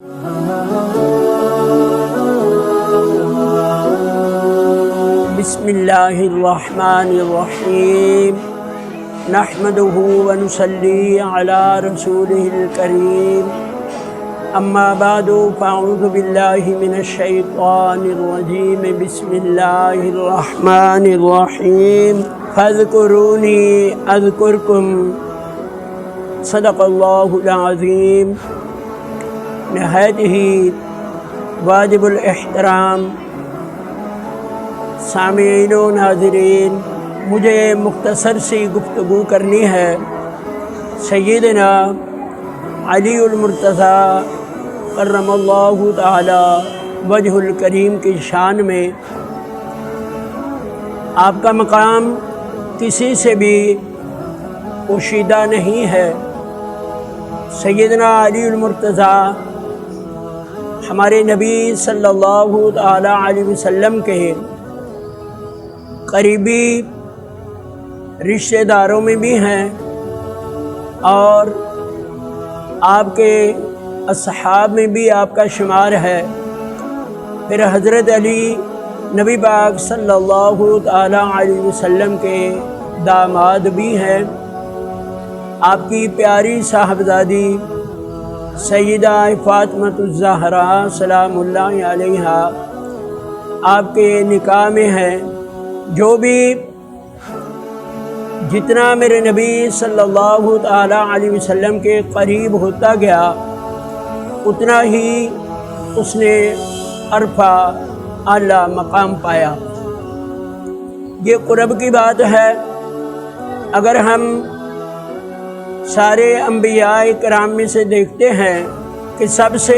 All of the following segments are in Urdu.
بسم اللہ الرحمن الرحیم نحمده ونصلی علی رسولہ الکریم اما بعد فاعوذ باللہ من الشیطان الرجیم بسم اللہ الرحمن الرحیم فاذکرونی اذکرکم صدق اللہ العظیم۔ نہایت ہی واجب الاحترام سامعین و ناظرین، مجھے مختصر سی گفتگو کرنی ہے سیدنا علی المرتضیٰ کرم اللہ تعالی وجہ الکریم کی شان میں۔ آپ کا مقام کسی سے بھی پوشیدہ نہیں ہے۔ سیدنا علی المرتضیٰ ہمارے نبی صلی اللہ تعالی علیہ وسلم کے قریبی رشتہ داروں میں بھی ہیں، اور آپ کے اصحاب میں بھی آپ کا شمار ہے۔ پھر حضرت علی نبی پاک صلی اللہ تعالی علیہ وسلم کے داماد بھی ہیں۔ آپ کی پیاری صاحبزادی سیدہ فاطمۃ الزہرا سلام اللہ علیہا آپ کے نکاح میں ہیں۔ جو بھی جتنا میرے نبی صلی اللہ تعالی علیہ وسلم کے قریب ہوتا گیا، اتنا ہی اس نے عرفہ اعلیٰ مقام پایا۔ یہ قرب کی بات ہے۔ اگر ہم سارے انبیاء کرام میں سے دیکھتے ہیں کہ سب سے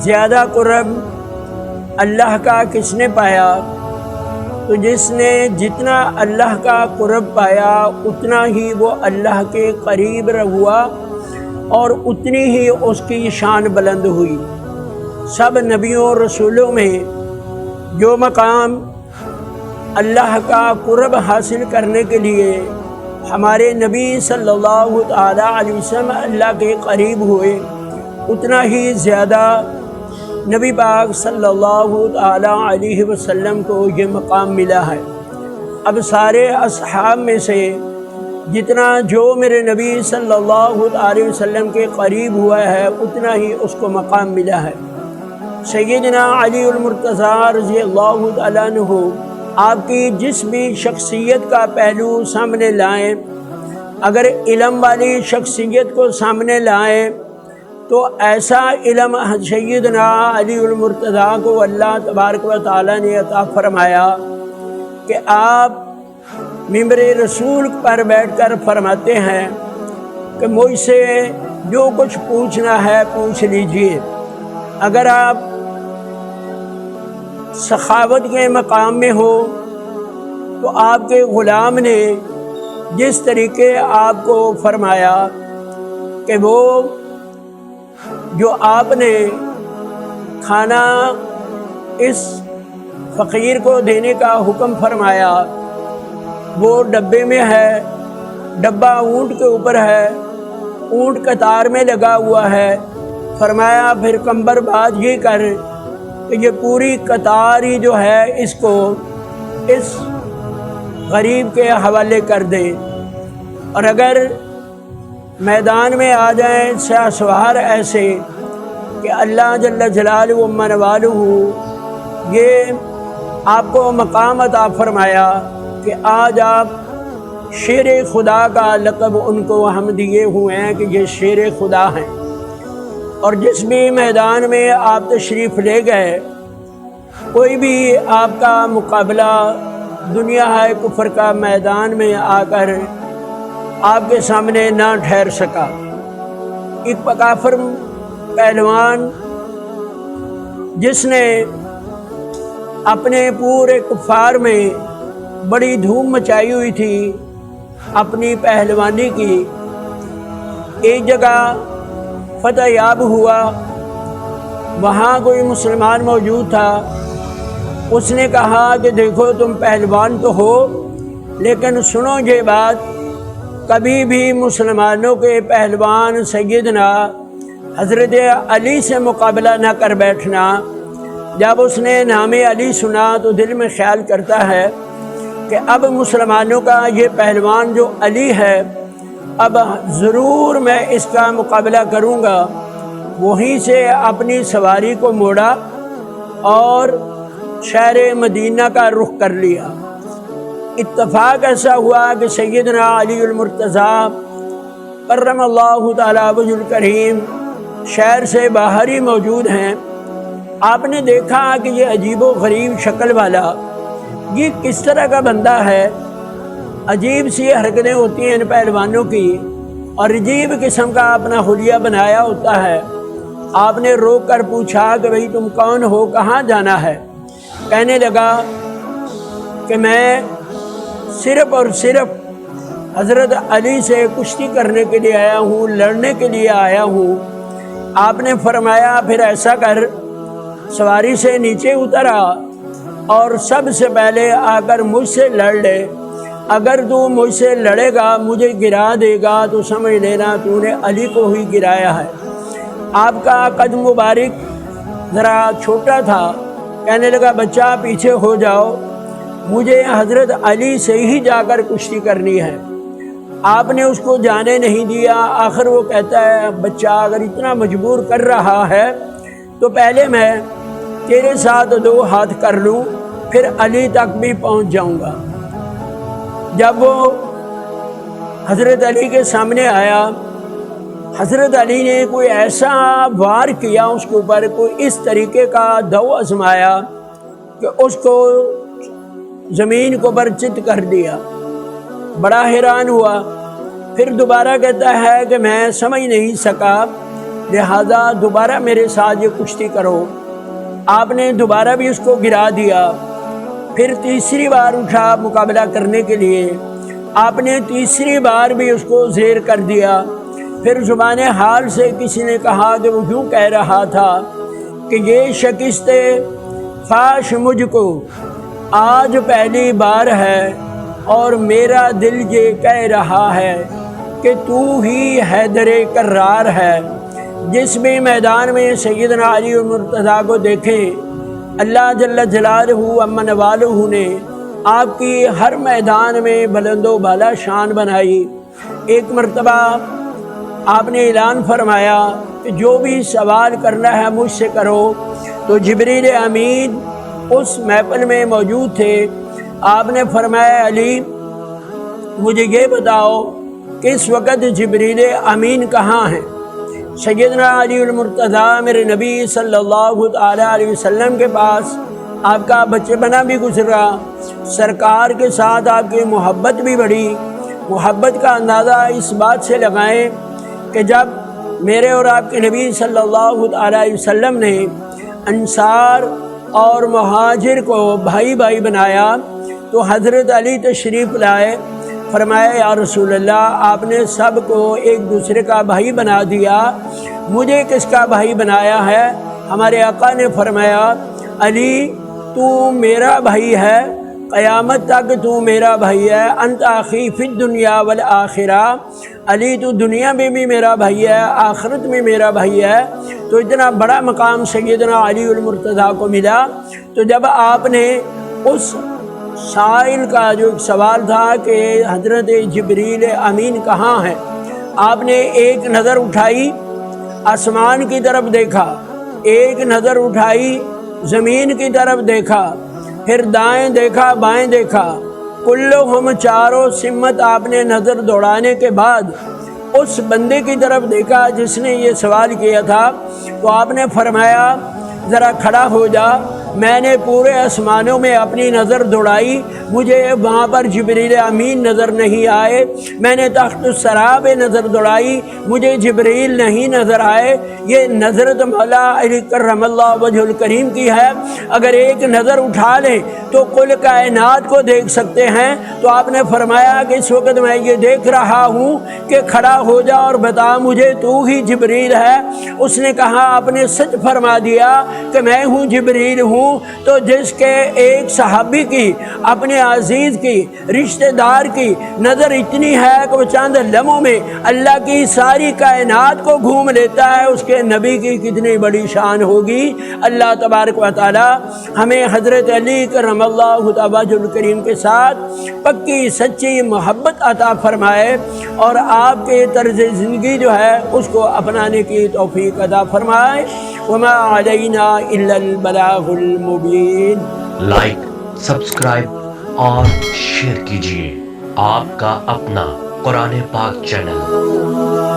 زیادہ قرب اللہ کا کس نے پایا، تو جس نے جتنا اللہ کا قرب پایا اتنا ہی وہ اللہ کے قریب ہوا، اور اتنی ہی اس کی شان بلند ہوئی۔ سب نبیوں اور رسولوں میں جو مقام اللہ کا قرب حاصل کرنے کے لیے ہمارے نبی صلی اللہ تعالی علیہ وسلم اللہ کے قریب ہوئے، اتنا ہی زیادہ نبی پاک صلی اللہ تعالی علیہ وسلم کو یہ مقام ملا ہے۔ اب سارے اصحاب میں سے جتنا جو میرے نبی صلی اللہ علیہ وسلم کے قریب ہوا ہے، اتنا ہی اس کو مقام ملا ہے۔ سیدنا علی المرتضیٰ رضی اللہ تعالیٰ عنہ آپ کی جس بھی شخصیت کا پہلو سامنے لائیں، اگر علم والی شخصیت کو سامنے لائیں تو ایسا علم سیدنا علی المرتضیٰ کو اللہ تبارک و تعالیٰ نے عطا فرمایا کہ آپ ممبر رسول پر بیٹھ کر فرماتے ہیں کہ مجھ سے جو کچھ پوچھنا ہے پوچھ لیجئے۔ اگر آپ سخاوت کے مقام میں ہو تو آپ کے غلام نے جس طریقے آپ کو فرمایا کہ وہ جو آپ نے کھانا اس فقیر کو دینے کا حکم فرمایا، وہ ڈبے میں ہے، ڈبہ اونٹ کے اوپر ہے، اونٹ قطار میں لگا ہوا ہے۔ فرمایا پھر کمبر بات یہ کر کہ یہ پوری قطار ہی جو ہے اس کو اس غریب کے حوالے کر دے، اور اگر میدان میں آ جائیں سیاہ سوار ایسے کہ اللہ جل جلالہ و من والہ یہ آپ کو مقام عطا فرمایا کہ آج آپ شیر خدا کا لقب ان کو ہم دیے ہوئے ہیں کہ یہ شیر خدا ہیں، اور جس بھی میدان میں آپ تشریف لے گئے، کوئی بھی آپ کا مقابلہ دنیا ہے کفر کا میدان میں آ کر آپ کے سامنے نہ ٹھہر سکا۔ ایک پکافر پہلوان جس نے اپنے پورے کفار میں بڑی دھوم مچائی ہوئی تھی اپنی پہلوانی کی، ایک جگہ فتح یاب ہوا، وہاں کوئی مسلمان موجود تھا۔ اس نے کہا کہ دیکھو تم پہلوان تو ہو، لیکن سنو یہ بات، کبھی بھی مسلمانوں کے پہلوان سیدنا حضرت علی سے مقابلہ نہ کر بیٹھنا۔ جب اس نے نام علی سنا تو دل میں خیال کرتا ہے کہ اب مسلمانوں کا یہ پہلوان جو علی ہے، اب ضرور میں اس کا مقابلہ کروں گا۔ وہیں سے اپنی سواری کو موڑا اور شہر مدینہ کا رخ کر لیا۔ اتفاق ایسا ہوا کہ سیدنا علی المرتضیٰ کرم اللہ تعالیٰ وجہ الکریم شہر سے باہر ہی موجود ہیں۔ آپ نے دیکھا کہ یہ عجیب و غریب شکل والا یہ کس طرح کا بندہ ہے، عجیب سی حرکتیں ہوتی ہیں ان پہلوانوں کی، اور عجیب قسم کا اپنا حلیہ بنایا ہوتا ہے۔ آپ نے روک کر پوچھا کہ بھئی تم کون ہو، کہاں جانا ہے؟ کہنے لگا کہ میں صرف اور صرف حضرت علی سے کشتی کرنے کے لیے آیا ہوں، لڑنے کے لیے آیا ہوں۔ آپ نے فرمایا پھر ایسا کر، سواری سے نیچے اترا اور سب سے پہلے آ کر مجھ سے لڑ لے۔ اگر تو مجھ سے لڑے گا، مجھے گرا دے گا تو سمجھ لینا تو نے علی کو ہی گرایا ہے۔ آپ کا قد مبارک ذرا چھوٹا تھا، کہنے لگا بچہ پیچھے ہو جاؤ، مجھے حضرت علی سے ہی جا کر کشتی کرنی ہے۔ آپ نے اس کو جانے نہیں دیا۔ آخر وہ کہتا ہے بچہ اگر اتنا مجبور کر رہا ہے تو پہلے میں تیرے ساتھ 2 ہاتھ کر لوں، پھر علی تک بھی پہنچ جاؤں گا۔ جب وہ حضرت علی کے سامنے آیا، حضرت علی نے کوئی ایسا وار کیا اس کے اوپر، کوئی اس طریقے کا دو آزمایا کہ اس کو زمین کو برچت کر دیا۔ بڑا حیران ہوا، پھر دوبارہ کہتا ہے کہ میں سمجھ نہیں سکا، لہذا دوبارہ میرے ساتھ یہ کشتی کرو۔ آپ نے دوبارہ بھی اس کو گرا دیا۔ پھر تیسری بار اٹھا مقابلہ کرنے کے لیے، آپ نے تیسری بار بھی اس کو زیر کر دیا۔ پھر زبان حال سے کسی نے کہا کہ وہ یوں کہہ رہا تھا کہ یہ شکست فاش مجھ کو آج پہلی بار ہے، اور میرا دل یہ کہہ رہا ہے کہ تو ہی حیدر کرار ہے۔ جس بھی میدان میں سیدنا علی المرتضیٰ کو دیکھیں، اللہ جل جلالہ امن والہ نے آپ کی ہر میدان میں بلند و بالا شان بنائی۔ ایک مرتبہ آپ نے اعلان فرمایا کہ جو بھی سوال کرنا ہے مجھ سے کرو، تو جبریل امین اس محفل میں موجود تھے۔ آپ نے فرمایا علی مجھے یہ بتاؤ کہ اس وقت جبریل امین کہاں ہیں؟ سیدنا علی المرتضیٰ میرے نبی صلی اللہ علیہ وسلم کے پاس آپ کا بچپنا بھی گزرا، سرکار کے ساتھ آپ کی محبت بھی بڑھی۔ محبت کا اندازہ اس بات سے لگائیں کہ جب میرے اور آپ کے نبی صلی اللہ علیہ وسلم نے انصار اور مہاجر کو بھائی بھائی بنایا تو حضرت علی تشریف لائے، فرمایا یا رسول اللہ آپ نے سب کو ایک دوسرے کا بھائی بنا دیا، مجھے کس کا بھائی بنایا ہے؟ ہمارے آقا نے فرمایا علی تو میرا بھائی ہے، قیامت تک تو میرا بھائی ہے، انت اخی فی الدنیا والآخرہ، علی تو دنیا میں بھی میرا بھائی ہے، آخرت میں میرا بھائی ہے۔ تو اتنا بڑا مقام سیدنا علی المرتضیٰ کو ملا۔ تو جب آپ نے اس سائل کا جو سوال تھا کہ حضرت جبریل امین کہاں ہے، آپ نے ایک نظر اٹھائی آسمان کی طرف دیکھا، ایک نظر اٹھائی زمین کی طرف دیکھا، پھر دائیں دیکھا بائیں دیکھا، کلہم چاروں سمت آپ نے نظر دوڑانے کے بعد اس بندے کی طرف دیکھا جس نے یہ سوال کیا تھا۔ تو آپ نے فرمایا ذرا کھڑا ہو جا۔ میں نے پورے آسمانوں میں اپنی نظر دوڑائی، مجھے وہاں پر جبریل امین نظر نہیں آئے۔ میں نے تخت الثری پہ نظر دوڑائی، مجھے جبریل نہیں نظر آئے۔ یہ نظرت مولا علی کرم اللہ وجہ الکریم کی ہے۔ اگر ایک نظر اٹھا لیں تو کل کائنات کو دیکھ سکتے ہیں۔ تو آپ نے فرمایا کہ اس وقت میں یہ دیکھ رہا ہوں کہ کھڑا ہو جا اور بتا مجھے تو ہی جبریل ہے۔ اس نے کہا آپ نے سچ فرما دیا کہ میں ہوں جبریل ہوں۔ ہوں تو جس کے ایک صحابی کی، اپنے عزیز کی، رشتہ دار کی نظر اتنی ہے کہ وہ چند لمحوں میں اللہ کی ساری کائنات کو گھوم لیتا ہے، اس کے نبی کی کتنی بڑی شان ہوگی۔ اللہ تبارک و تعالی ہمیں حضرت علی کرم اللہ تعالی الکریم کے ساتھ پکی سچی محبت عطا فرمائے، اور آپ کے طرز زندگی جو ہے اس کو اپنانے کی توفیق عطا فرمائے۔ وما علینا الا البلاغ المبین۔ لائک، سبسکرائب اور شیئر کیجیے آپ کا اپنا قرآن پاک چینل۔